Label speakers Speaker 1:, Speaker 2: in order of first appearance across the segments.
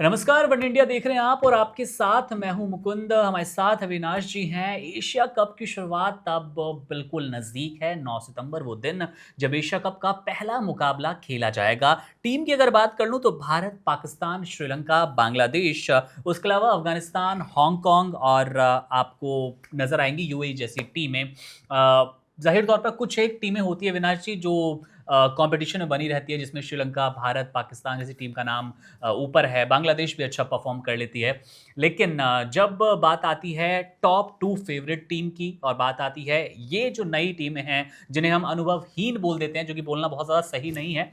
Speaker 1: नमस्कार, one India देख रहे हैं आप और आपके साथ मैं हूं मुकुंद। हमारे साथ अविनाश जी हैं। एशिया कप की शुरुआत अब बिल्कुल नज़दीक है। 9 सितंबर वो दिन जब एशिया कप का पहला मुकाबला खेला जाएगा। टीम की अगर बात कर लूं तो भारत, पाकिस्तान, श्रीलंका, बांग्लादेश, उसके अलावा अफगानिस्तान, हांगकांग और आपको नज़र आएंगी यूएई जैसी टीमें। जाहिर तौर पर कुछ एक टीमें होती है अविनाश जी जो कंपटीशन में बनी रहती है, जिसमें श्रीलंका, भारत, पाकिस्तान जैसी टीम का नाम ऊपर है। बांग्लादेश भी अच्छा परफॉर्म कर लेती है। लेकिन जब बात आती है टॉप टू फेवरेट टीम की और बात आती है ये जो नई टीमें हैं जिन्हें हम अनुभवहीन बोल देते हैं, जो कि बोलना बहुत ज़्यादा सही नहीं है,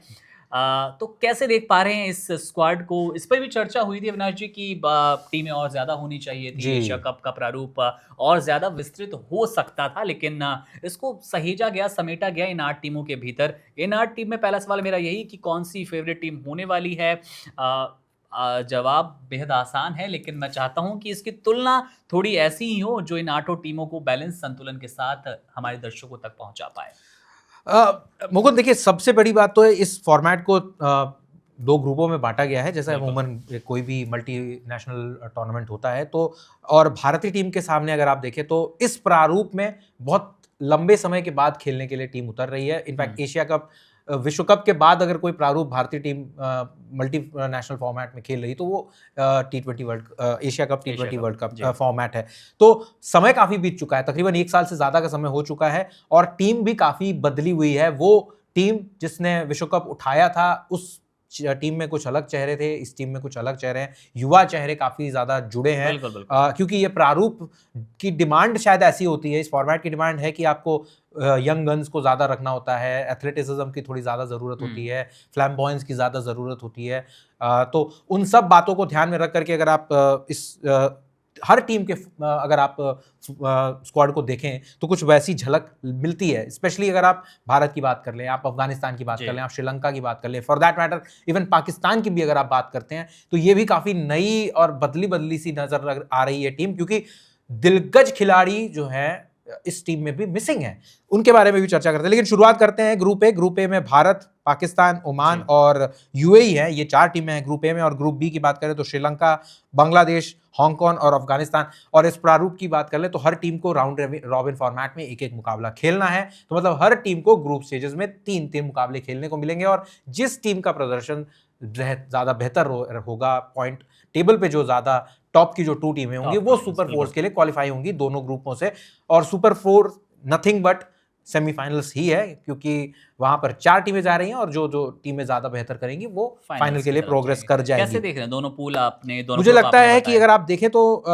Speaker 1: तो कैसे देख पा रहे हैं इस स्क्वाड को? इस पर भी चर्चा हुई थी अविनाश जी की टीमें और ज़्यादा होनी चाहिए थी, एशिया
Speaker 2: जी।
Speaker 1: कप का प्रारूप और ज़्यादा विस्तृत हो सकता था, लेकिन इसको सहेजा गया, समेटा गया इन 8 टीमों के भीतर। इन 8 टीम में पहला सवाल मेरा यही कि कौन-सी फेवरेट टीम होने वाली है? जवाब बेहद आसान है, लेकिन मैं चाहता हूँ कि इसकी तुलना थोड़ी ऐसी ही हो जो इन आठों टीमों को बैलेंस संतुलन के साथ हमारे दर्शकों तक पहुँचा पाए।
Speaker 2: मुकुंद देखिए, सबसे बड़ी बात तो है इस फॉर्मेट को 2 ग्रुपों में बाँटा गया है। जैसे
Speaker 1: बिल्कुल।
Speaker 2: अमूमन कोई भी मल्टीनेशनल टूर्नामेंट होता है तो और भारतीय टीम के सामने अगर आप देखें तो इस प्रारूप में बहुत लंबे समय के बाद खेलने के लिए टीम उतर रही है।
Speaker 1: हुँ,
Speaker 2: इनफैक्ट एशिया कप विश्व कप के बाद अगर कोई प्रारूप भारतीय टीम मल्टीनेशनल फॉर्मेट में खेल रही तो वो एशिया कप
Speaker 1: एशिया
Speaker 2: टी20
Speaker 1: कप।
Speaker 2: वर्ल्ड कप
Speaker 1: जी।
Speaker 2: फॉर्मेट है। तो समय काफ़ी बीत चुका है, तकरीबन 1 साल से ज़्यादा का समय हो चुका है और टीम भी काफ़ी बदली हुई है। वो टीम जिसने विश्व कप उठाया था, उस टीम में कुछ अलग चेहरे थे, इस टीम में कुछ अलग चेहरे हैं। युवा चेहरे काफ़ी ज़्यादा जुड़े हैं
Speaker 1: बिल्कुल, बिल्कुल।
Speaker 2: क्योंकि ये प्रारूप की डिमांड शायद ऐसी होती है, इस फॉर्मेट की डिमांड है कि आपको यंग गन्स को ज़्यादा रखना होता है, एथलेटिसिज्म की थोड़ी ज़्यादा ज़रूरत होती
Speaker 1: हुँ।
Speaker 2: है, फ्लैम्बॉयंस की ज़्यादा ज़रूरत होती है। तो उन सब बातों को ध्यान में रख कर के अगर आप हर टीम के अगर आप स्क्वाड को देखें तो कुछ वैसी झलक मिलती है। स्पेशली अगर आप भारत की बात कर लें, आप अफगानिस्तान की बात
Speaker 1: जी।
Speaker 2: कर लें, आप श्रीलंका की बात कर लें, for that matter even Pakistan की भी अगर आप बात करते हैं, तो ये भी काफ़ी नई और बदली-बदली सी नज़र आ रही है टीम, क्योंकि दिग्गज खिलाड़ी जो हैं इस टीम में भी मिसिंग हैं। उनके बारे में भी चर्चा करते हैं। लेकिन शुरुआत करते हैं ग्रुप ए। ग्रुप ए में भारत, पाकिस्तान, ओमान
Speaker 1: जी।
Speaker 2: और यूएई हैं। ये 4 टीमें हैं ग्रुप ए में। और ग्रुप बी की बात करें तो श्रीलंका, बांग्लादेश, हांगकांग और अफगानिस्तान। और इस प्रारूप की बात कर लें तो हर टीम को राउंड रॉबिन फॉर्मेट में एक-एक मुकाबला खेलना है। तो मतलब हर टीम को ग्रुप स्टेजेस में 3-3 मुकाबले खेलने को मिलेंगे और जिस टीम का प्रदर्शन ज़्यादा बेहतर होगा, पॉइंट टेबल पे जो ज़्यादा टॉप की जो 2 टीमें होंगी,
Speaker 1: टॉप 2
Speaker 2: वो
Speaker 1: टीम्स
Speaker 2: सुपर फोर्स
Speaker 1: बिल्कुल।
Speaker 2: के लिए क्वालीफाई होंगी दोनों ग्रुपों से। और super four nothing but semifinals ही है, क्योंकि वहां पर 4 टीमें जा रही हैं और जो टीमें ज्यादा बेहतर करेंगी वो फाइनल
Speaker 1: फाइनल्स
Speaker 2: के
Speaker 1: की
Speaker 2: लिए
Speaker 1: तरफ
Speaker 2: प्रोग्रेस
Speaker 1: जाएँगे।
Speaker 2: कर
Speaker 1: कैसे
Speaker 2: जाएंगी।
Speaker 1: देख रहे हैं दोनों पूल आपने दोनों
Speaker 2: मुझे
Speaker 1: ग्रुप
Speaker 2: लगता
Speaker 1: आपने
Speaker 2: है कि
Speaker 1: बताए?
Speaker 2: अगर आप देखें तो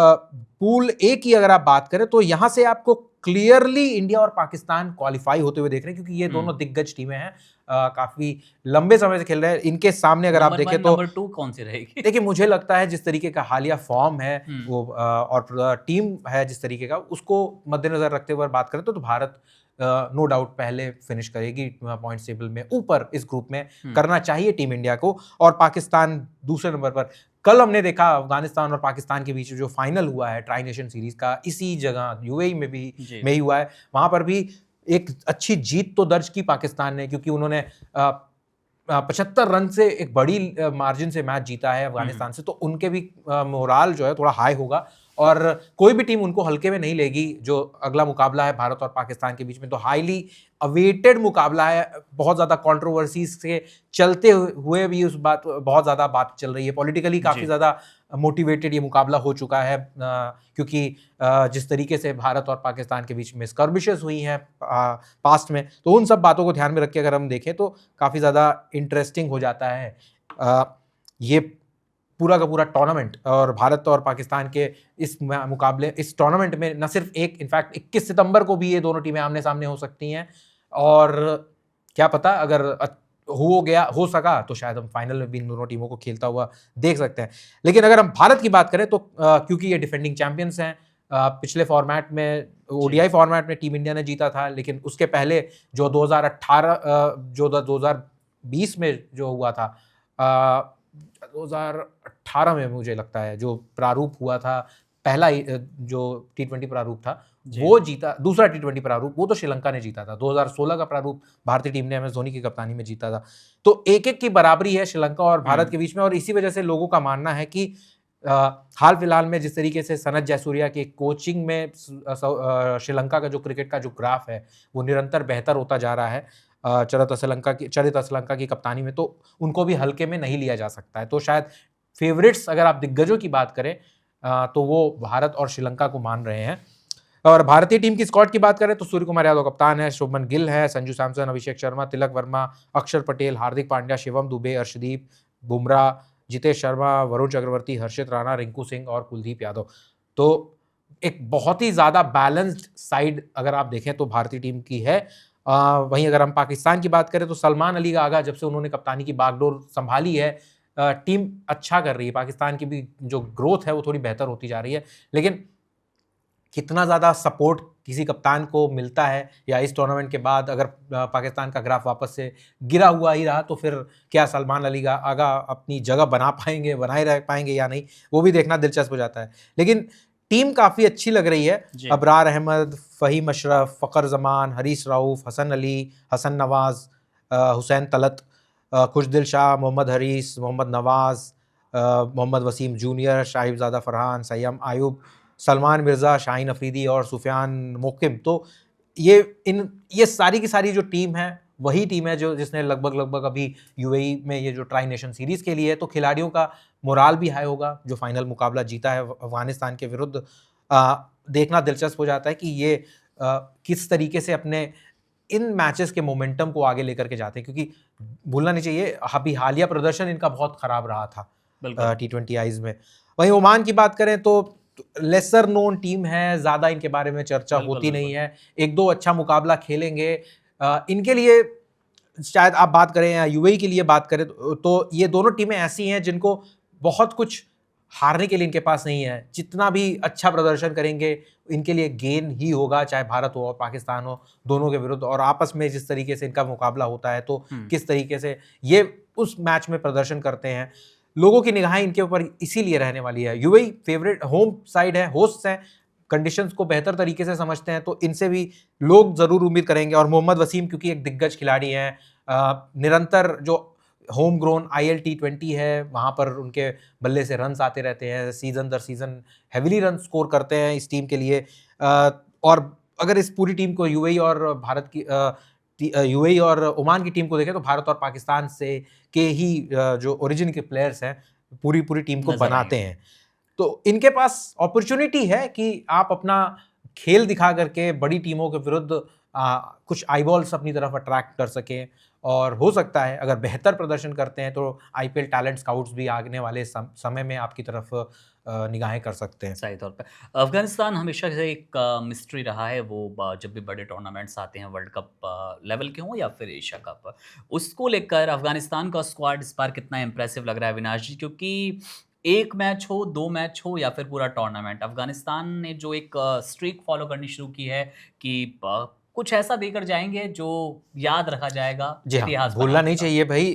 Speaker 2: पूल ए की अगर आप बात करें तो यहां से आपको क्लियरली इंडिया और पाकिस्तान क्वालिफाई होते हुए देख रहे हैं, क्योंकि ये
Speaker 1: हुँ।
Speaker 2: दोनों दिग्गज टीमें हैं, काफी लंबे समय से खेल रहे हैं। इनके सामने अगर आप
Speaker 1: नंबर
Speaker 2: देखें
Speaker 1: 1,
Speaker 2: तो
Speaker 1: नंबर 2 कौन-सी रहेगी?
Speaker 2: देखिए, मुझे लगता है जिस तरीके का हालिया फॉर्म है
Speaker 1: हुँ।
Speaker 2: वो और टीम है जिस तरीके का, उसको मद्देनजर रखते हुए बात करें तो भारत नो डाउट पहले फिनिश करेगी पॉइंट टेबल में ऊपर इस ग्रुप में।
Speaker 1: हुँ।
Speaker 2: करना चाहिए टीम इंडिया को। और पाकिस्तान दूसरे नंबर पर। कल हमने देखा अफगानिस्तान और पाकिस्तान के बीच जो फाइनल हुआ है ट्राई नेशन सीरीज का, इसी जगह यूएई
Speaker 1: जी।
Speaker 2: में ही हुआ है। वहां पर भी एक अच्छी जीत तो दर्ज की पाकिस्तान ने, क्योंकि उन्होंने 75 रन से एक बड़ी मार्जिन से मैच जीता है
Speaker 1: हुँ, हुँ।
Speaker 2: अफगानिस्तान से। तो उनके भी मोराल जो है थोड़ा हाई होगा और कोई भी टीम उनको हल्के में नहीं लेगी। जो अगला मुकाबला है भारत और पाकिस्तान के बीच में, तो हाईली अवेटेड मुकाबला है। बहुत ज्यादा कंट्रोवर्सीज से चलते हुए भी उस बात बहुत ज्यादा बात चल रही है, पॉलिटिकली काफी
Speaker 1: जी।
Speaker 2: ज्यादा मोटिवेटेड ये मुकाबला हो चुका है, क्योंकि जिस तरीके से भारत और पाकिस्तान के बीच में स्कर्मिशेस हुई हैं पास्ट में, तो उन सब बातों को ध्यान में रख के अगर हम देखें तो काफ़ी ज़्यादा इंटरेस्टिंग हो जाता है ये पूरा का पूरा टूर्नामेंट। और भारत और पाकिस्तान के इस मुकाबले, इस टूर्नामेंट में न सिर्फ एक, इनफैक्ट 21 सितंबर को भी ये दोनों टीमें आमने सामने हो सकती हैं। और क्या पता, अगर हो सका तो शायद हम फाइनल में भी इन दोनों टीमों को खेलता हुआ देख सकते हैं। लेकिन अगर हम भारत की बात करें तो क्योंकि ये डिफेंडिंग चैंपियंस हैं, पिछले फॉर्मेट में
Speaker 1: जी।
Speaker 2: ओडीआई फॉर्मेट में टीम इंडिया ने जीता था, लेकिन उसके पहले जो 2020 में जो हुआ था, 2018 में मुझे लगता है जो प्रारूप हुआ था, पहला जो T20 प्रारूप था
Speaker 1: जी।
Speaker 2: वो जीता, दूसरा T20 प्रारूप वो तो श्रीलंका ने जीता था। 2016 का प्रारूप भारतीय टीम ने MS धोनी की कप्तानी में जीता था। तो एक-एक की बराबरी है श्रीलंका और भारत के बीच में, और इसी वजह से लोगों का मानना है कि हाल फिलहाल में जिस तरीके से सनत जयसूर्या की कोचिंग में श्रीलंका का जो क्रिकेट का जो ग्राफ है वो निरंतर बेहतर होता जा रहा है चरित असलंका की कप्तानी में, तो उनको भी हल्के में नहीं लिया जा सकता है। तो शायद फेवरेट्स अगर आप दिग्गजों की बात करें तो वो भारत और श्रीलंका को मान रहे हैं। और भारतीय टीम की स्क्वाड की बात करें तो सूर्य कुमार यादव कप्तान है, शुभमन गिल है, संजू सैमसन, अभिषेक शर्मा, तिलक वर्मा, अक्षर पटेल, हार्दिक पांड्या, शिवम दुबे, अर्शदीप, बुमराह, जितेश शर्मा, वरुण चक्रवर्ती, हर्षित राणा, रिंकू सिंह और कुलदीप यादव। तो एक बहुत ही ज़्यादा बैलेंस्ड साइड अगर आप देखें तो भारतीय टीम की है। वहीं अगर हम पाकिस्तान की बात करें तो सलमान अली का आगा जब से उन्होंने कप्तानी की बागडोर संभाली है, टीम अच्छा कर रही है। पाकिस्तान की भी जो ग्रोथ है वो थोड़ी बेहतर होती जा रही है, लेकिन कितना ज़्यादा सपोर्ट किसी कप्तान को मिलता है या इस टूर्नामेंट के बाद अगर पाकिस्तान का ग्राफ वापस से गिरा हुआ ही रहा तो फिर क्या सलमान अली का आगा अपनी जगह बनाए रह पाएंगे या नहीं, वो भी देखना दिलचस्प हो जाता है। लेकिन टीम काफ़ी अच्छी लग रही है। अबरार अहमद, फ़हीम अशरफ, फ़खर जमान, हरीश राऊफ, हसन अली, हसन नवाज़, हुसैन तलत, खुशदिल शाह, मोहम्मद हरीस, मोहम्मद नवाज़, मोहम्मद वसीम जूनियर, शाहिबज़ादा फरहान, सैयम आयूब, सलमान मिर्ज़ा, शाहीन अफरीदी और सुफियान मोकिम। तो ये सारी की सारी जो टीम है वही टीम है जो जिसने लगभग अभी यूएई में ये जो ट्राई नेशन सीरीज़ के लिए है, तो खिलाड़ियों का मोराल भी हाई होगा। जो फाइनल मुकाबला जीता है अफगानिस्तान के विरुद्ध, देखना दिलचस्प हो जाता है कि ये किस तरीके से अपने इन मैचेस के मोमेंटम को आगे लेकर के जाते हैं, क्योंकि भूलना नहीं चाहिए अभी हालिया प्रदर्शन इनका बहुत ख़राब रहा था T20 आईज में। वहीं ओमान की बात करें तो लेसर नोन टीम है, ज़्यादा इनके बारे में चर्चा होती नहीं है। एक दो अच्छा मुकाबला खेलेंगे। इनके लिए शायद आप बात करें या यूएई के लिए बात करें तो ये दोनों टीमें ऐसी हैं जिनको बहुत कुछ हारने के लिए इनके पास नहीं है। जितना भी अच्छा प्रदर्शन करेंगे इनके लिए गेन ही होगा, चाहे भारत हो और पाकिस्तान हो, दोनों के विरुद्ध। और आपस में जिस तरीके से इनका मुकाबला होता है तो किस तरीके से ये उस मैच में प्रदर्शन करते हैं, लोगों की निगाहें इनके ऊपर इसीलिए रहने वाली है। यूएई फेवरेट होम साइड है, होस्ट हैं, कंडीशंस को बेहतर तरीके से समझते हैं, तो इनसे भी लोग ज़रूर उम्मीद करेंगे। और मोहम्मद वसीम क्योंकि एक दिग्गज खिलाड़ी हैं, निरंतर जो होम ग्रोन IL T20 है वहाँ पर उनके बल्ले से रन्स आते रहते हैं, सीज़न दर सीज़न हेविली रन स्कोर करते हैं इस टीम के लिए। और अगर इस पूरी टीम को यूएई और भारत की यूएई और ओमान की टीम को देखें तो भारत और पाकिस्तान से के ही जो ओरिजिन के प्लेयर्स हैं पूरी टीम को बनाते हैं। तो इनके पास अपॉर्चुनिटी है कि आप अपना खेल दिखा करके बड़ी टीमों के विरुद्ध कुछ आईबॉल्स अपनी तरफ अट्रैक्ट कर सकें, और हो सकता है अगर बेहतर प्रदर्शन करते हैं तो IPL टैलेंट स्काउट्स भी आने वाले समय में आपकी तरफ निगाहें कर सकते हैं।
Speaker 1: सही तौर पे अफगानिस्तान हमेशा से एक मिस्ट्री रहा है। वो जब भी बड़े टूर्नामेंट्स आते हैं, वर्ल्ड कप लेवल के हों या फिर एशिया कप, उसको लेकर अफगानिस्तान का स्क्वाड इस बार कितना इंप्रेसिव लग रहा है अविनाश जी? क्योंकि एक मैच हो, 2 मैच हो या फिर पूरा टूर्नामेंट, अफगानिस्तान ने जो एक स्ट्रीक फॉलो करनी शुरू की है कि कुछ ऐसा देकर जाएंगे जो याद रखा जाएगा,
Speaker 2: जी हाँ,
Speaker 1: इतिहास
Speaker 2: भूलना नहीं
Speaker 1: बना
Speaker 2: चाहिए भाई,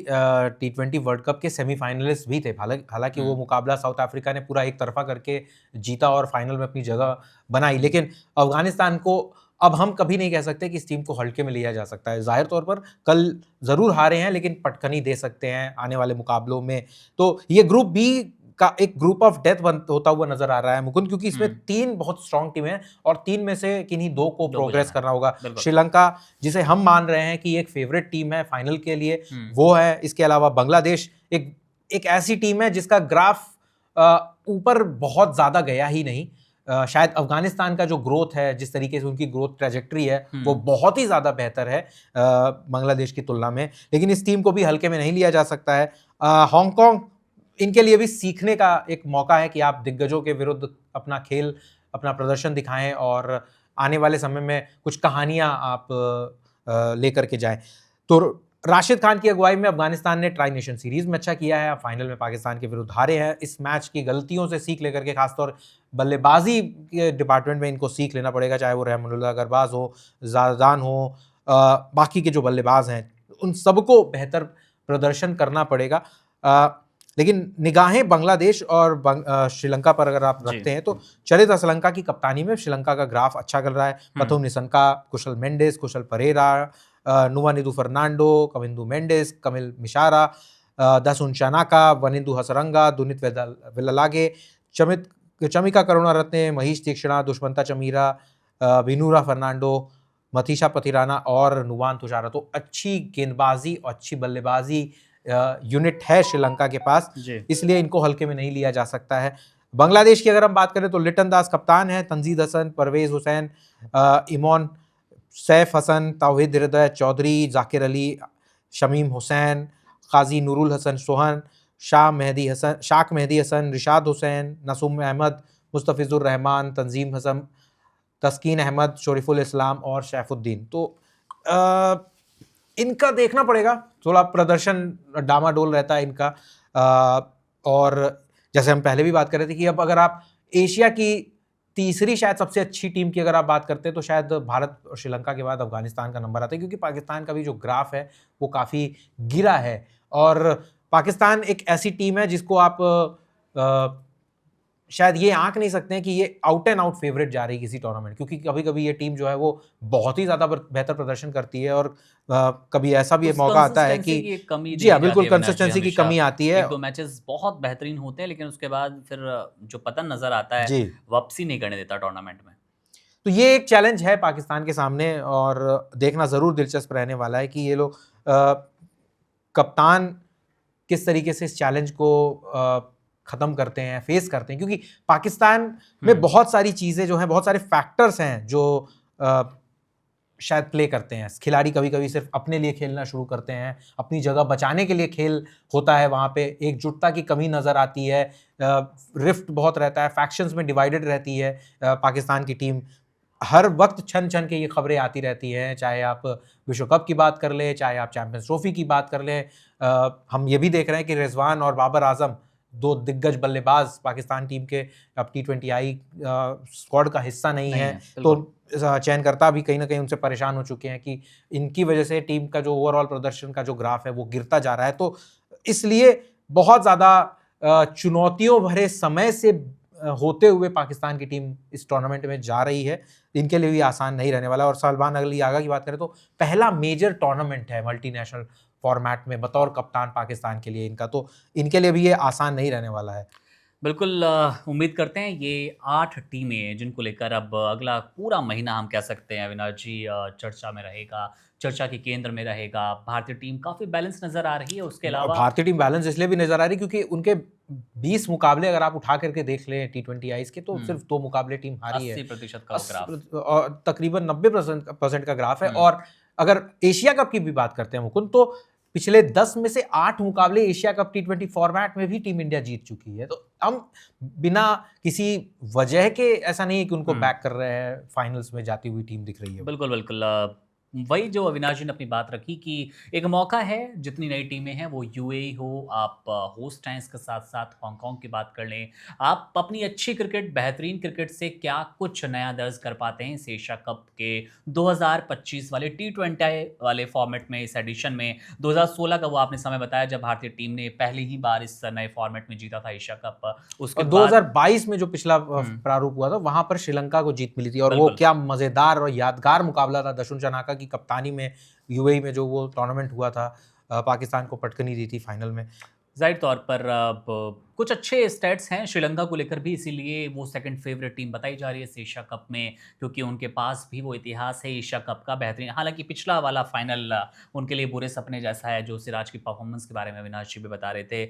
Speaker 2: T20 वर्ल्ड कप के सेमीफाइनलिस्ट भी थे। हालांकि वो मुकाबला साउथ अफ्रीका ने पूरा एक तरफा करके जीता और फाइनल में अपनी जगह बनाई, लेकिन अफगानिस्तान को अब हम कभी नहीं कह सकते कि इस टीम को हल्के में लिया जा सकता है। जाहिर तौर पर कल ज़रूर हारे हैं, लेकिन पटखनी दे सकते हैं आने वाले मुकाबलों में। तो ये ग्रुप बी का एक ग्रुप ऑफ डेथ होता हुआ नजर आ रहा है मुकुंद, क्योंकि इसमें 3 बहुत स्ट्रांग टीम है और 3 में से किन्हीं 2 को प्रोग्रेस करना होगा। श्रीलंका जिसे हम मान रहे हैं कि एक फेवरेट टीम है फाइनल के लिए, वो है। इसके अलावा बांग्लादेश एक ऐसी टीम है जिसका ग्राफ ऊपर बहुत ज़्यादा गया ही नहीं। शायद अफगानिस्तान का जो ग्रोथ है, जिस तरीके से उनकी ग्रोथ ट्रेजेक्ट्री है, वो बहुत ही ज़्यादा बेहतर है बांग्लादेश की तुलना में, लेकिन इस टीम को भी हल्के में नहीं लिया जा सकता है। हांगकांग इनके लिए भी सीखने का एक मौका है कि आप दिग्गजों के विरुद्ध अपना खेल, अपना प्रदर्शन दिखाएं और आने वाले समय में कुछ कहानियां आप लेकर के जाएं। तो राशिद खान की अगुवाई में अफगानिस्तान ने ट्राई नेशन सीरीज में अच्छा किया है, फाइनल में पाकिस्तान के विरुद्ध हारे हैं। इस मैच की गलतियों से सीख लेकर के, खासतौर बल्लेबाजी के डिपार्टमेंट में इनको सीख लेना पड़ेगा, चाहे वो रहमानुल्लाह गरबाज हो, जादान हो, बाकी के जो बल्लेबाज हैं उन सबको बेहतर प्रदर्शन करना पड़ेगा। लेकिन निगाहें बांग्लादेश और श्रीलंका पर अगर आप
Speaker 1: जी।
Speaker 2: रखते हैं तो चरित असलंका की कप्तानी में श्रीलंका का ग्राफ अच्छा चल रहा है। पथु निसंका, कुशल मेंडिस, कुशल परेरा, नुवानिधु फर्नांडो, कविंदु मेंडिस, कमिल मिशारा, दासुन चानाका, वनिंदु हसरंगा, दुनित वेल्लागे, चमिका करुणारत्ने, महीश तीक्ष्णा, दुष्मंता चमीरा, विनूरा फर्नांडो, मथीशा पथिराना और नुवान तुषारा। तो अच्छी गेंदबाजी और अच्छी बल्लेबाजी यूनिट है श्रीलंका के पास, इसलिए इनको हल्के में नहीं लिया जा सकता है। बांग्लादेश की अगर हम बात करें तो लिटन दास कप्तान है, तंजीद हसन, परवेज हुसैन, इमोन, सैफ हसन, तौहीद हृदय चौधरी, जाकिर अली, शमीम हुसैन, काजी नूरुल हसन सोहन, शाक मेहदी हसन, रिशाद हुसैन, नसूम अहमद, मुस्तफिजुर रहमान, तंजीम हसन, तस्कीन अहमद, शरीफुल इस्लाम और शैफुद्दीन। तो इनका देखना पड़ेगा, थोड़ा प्रदर्शन डामाडोल रहता है इनका। और जैसे हम पहले भी बात कर रहे थे कि अब अगर आप एशिया की तीसरी शायद सबसे अच्छी टीम की अगर आप बात करते हैं तो शायद भारत और श्रीलंका के बाद अफगानिस्तान का नंबर आता है, क्योंकि पाकिस्तान का भी जो ग्राफ है वो काफ़ी गिरा है। और पाकिस्तान एक ऐसी टीम है जिसको आप शायद ये आंक नहीं सकते हैं कि ये आउट एंड आउट फेवरेट जा रही है किसी टूर्नामेंट, क्योंकि कभी कभी ये टीम जो है वो बहुत ही ज़्यादा बेहतर प्रदर्शन करती है और कभी ऐसा भी मौका आता है कि जी हाँ, बिल्कुल कंसिस्टेंसी की कमी आती है।
Speaker 1: एक दो मैचेस बहुत बेहतरीन होते हैं लेकिन उसके बाद फिर जो पतन नजर आता है
Speaker 2: जी,
Speaker 1: वापसी नहीं करने देता टूर्नामेंट में।
Speaker 2: तो ये एक चैलेंज है पाकिस्तान के सामने और देखना ज़रूर दिलचस्प रहने वाला है कि ये लोग कप्तान किस तरीके से इस चैलेंज को ख़त्म करते हैं, फेस करते हैं, क्योंकि पाकिस्तान में बहुत सारी चीज़ें जो हैं, बहुत सारे फैक्टर्स हैं जो शायद प्ले करते हैं। खिलाड़ी कभी कभी सिर्फ अपने लिए खेलना शुरू करते हैं, अपनी जगह बचाने के लिए खेल होता है, वहाँ पे एकजुटता की कमी नज़र आती है, रिफ्ट बहुत रहता है, फैक्शंस में डिवाइडेड रहती है पाकिस्तान की टीम। हर वक्त छन छन के ये खबरें आती रहती हैं, चाहे आप विश्व कप की बात कर लें, चाहे आप चैंपियंस ट्रॉफी की बात कर लें। हम ये भी देख रहे हैं कि रिजवान और बाबर आजम, दो दिग्गज बल्लेबाज पाकिस्तान टीम के, अब T20I स्क्वाड का हिस्सा नहीं है, तो चयनकर्ता भी कहीं ना कहीं उनसे परेशान हो चुके हैं कि इनकी वजह से टीम का जो ओवरऑल प्रदर्शन का जो ग्राफ है वो गिरता जा रहा है। तो इसलिए बहुत ज़्यादा चुनौतियों भरे समय से होते हुए पाकिस्तान की टीम इस टूर्नामेंट में जा रही है, इनके लिए भी आसान नहीं रहने वाला। और सलमान अली आगा की बात करें तो पहला मेजर टूर्नामेंट है मल्टीनेशनल फॉर्मेट में बतौर कप्तान पाकिस्तान के लिए इनका, तो इनके लिए भी ये आसान नहीं रहने वाला है।
Speaker 1: बिल्कुल उम्मीद करते हैं ये 8 टीमें जिनको लेकर अब अगला पूरा महीना हम कह सकते हैं अविनाश जी चर्चा में रहेगा, चर्चा के केंद्र में रहेगा। भारतीय टीम काफ़ी बैलेंस नज़र आ रही है, उसके अलावा
Speaker 2: भारतीय टीम बैलेंस इसलिए भी नजर आ रही है क्योंकि उनके 20 मुकाबले अगर आप उठा करके देख लें T20I के, तो सिर्फ 2 मुकाबले टीम हारी है।
Speaker 1: 80% का ग्राफ
Speaker 2: और तकरीबन 90% का ग्राफ है। और अगर एशिया कप की भी बात करते हैं मुकुंद, तो पिछले 10 में से 8 मुकाबले एशिया कप T20 फॉर्मेट में भी टीम इंडिया जीत चुकी है। तो हम बिना किसी वजह के ऐसा नहीं है कि उनको बैक कर रहे हैं, फाइनल्स में जाती हुई टीम दिख रही है।
Speaker 1: बिल्कुल बिल्कुल वही जो अविनाश जी ने अपनी बात रखी कि एक मौका है, जितनी नई टीमें हैं वो यूएई हो, आप होस्ट हैं, इसके साथ साथ हांगकांग की बात कर लें, आप अपनी अच्छी क्रिकेट, बेहतरीन क्रिकेट से क्या कुछ नया दर्ज कर पाते हैं इस एशिया कप के 2025 वाले T20 वाले फॉर्मेट में, इस एडिशन में। 2016 का वो आपने समय बताया जब भारतीय टीम ने पहली ही बार इस नए फॉर्मेट में जीता था एशिया कप। उसके
Speaker 2: और
Speaker 1: बाद
Speaker 2: 2022 में जो पिछला प्रारूप हुआ था वहां पर श्रीलंका को जीत मिली थी, और वो क्या मजेदार और यादगार मुकाबला था। दशुन चनाका की कप्तानी में यूएई में जो वो टूर्नामेंट हुआ था, पाकिस्तान को पटकनी दी थी फाइनल में।
Speaker 1: ज़ाहिर तौर पर अब कुछ अच्छे स्टैट्स हैं श्रीलंका को लेकर भी, इसीलिए वो सेकंड फेवरेट टीम बताई जा रही है इस एशिया कप में, क्योंकि उनके पास भी वो इतिहास है एशिया कप का बेहतरीन। हालांकि पिछला वाला फाइनल उनके लिए बुरे सपने जैसा है, जो सिराज की परफॉर्मेंस के बारे में अविनाश जी भी बता रहे थे।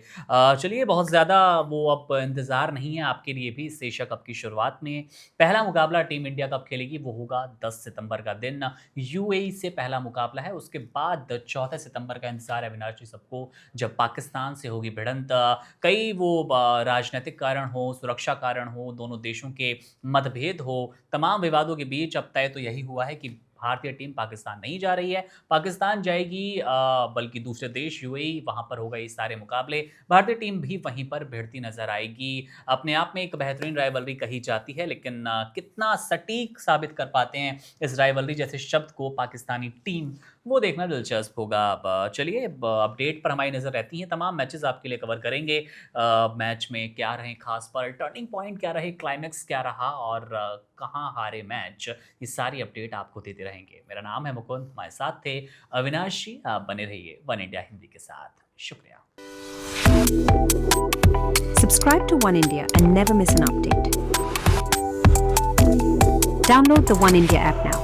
Speaker 1: चलिए, बहुत ज़्यादा वो अब इंतज़ार नहीं है आपके लिए भी इस एशिया कप की शुरुआत में। पहला मुकाबला टीम इंडिया कब खेलेगी वो होगा 10 सितंबर का दिन, यूएई से पहला मुकाबला है। उसके बाद 14 सितंबर का इंतजार है अविनाश जी सबको, जब पाकिस्तान से होगी भिड़ंत। कई वो राजनीतिक कारण हो, सुरक्षा कारण हो, दोनों देशों के मतभेद हो, तमाम विवादों के बीच अब तय तो यही हुआ है कि भारतीय टीम पाकिस्तान नहीं जा रही है। पाकिस्तान जाएगी बल्कि दूसरे देश यूएई, वहाँ पर होगा ये सारे मुकाबले। भारतीय टीम भी वहीं पर भिड़ती नजर आएगी। अपने आप में एक बेहतरीन राइवलरी कही जाती है, लेकिन कितना सटीक साबित कर पाते हैं इस राइवलरी जैसे शब्द को पाकिस्तानी टीम, वो देखना दिलचस्प होगा। अब चलिए अपडेट पर हमारी नज़र रहती है, तमाम मैचेस आपके लिए कवर करेंगे। मैच में क्या रहे खास पर टर्निंग पॉइंट क्या रहे, क्लाइमैक्स क्या रहा और कहाँ हारे मैच, ये सारी अपडेट आपको देते रहेंगे। मेरा नाम है मुकुंद, हमारे साथ थे अविनाश जी। आप बने रहिए वन इंडिया हिंदी के साथ। शुक्रिया।
Speaker 3: Subscribe to One India and never miss an update. Download the One India app now.